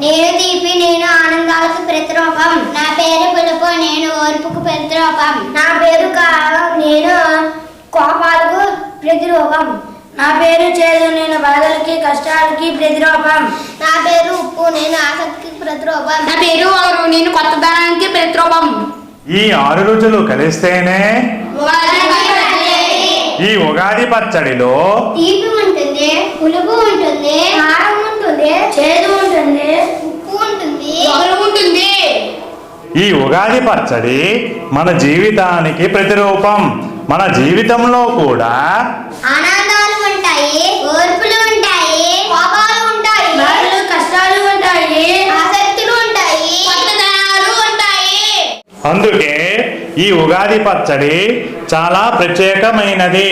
నేను తీపి, నేను ఆనందాలకు ప్రతిరూపం. నా పేరు పులుపు, నేను ఓర్పుకు ప్రతిరూపం. నా పేరు కారం, నేను కోపాలకు ప్రతిరూపం. నా పేరు చేదు, నేను బాధలకి కష్టాలకి ప్రతిరూపం. నా పేరు ఉప్పు, నేను ఆసక్తికి ప్రతిరూపం. నా పేరు వగరు, నేను కొత్తదనానికి ప్రతిరూపం. ఈ 6 రుచులు కలిస్తేనే ఈ ఉగాది పచ్చడిలో తీపి ఉంటుంది, పులుపు ఉంటుంది, కారం ఉంటుంది, చేదు ఉంటుంది, ఉప్పు ఉంటుంది, వగరు ఉంటుంది. ఈ ఉగాది పచ్చడి మన జీవితానికి ప్రతిరూపం. మన జీవితంలో కూడా ఆనందాలు ఉంటాయి, ఓర్పులు ఉంటాయి, కోపాలు ఉంటాయి, బాధలు కష్టాలు ఉంటాయి, ఆసక్తులు ఉంటాయి, కొత్తదనాలు ఉంటాయి. అందుకే ఈ ఉగాది పచ్చడి చాలా ప్రత్యేకమైనది.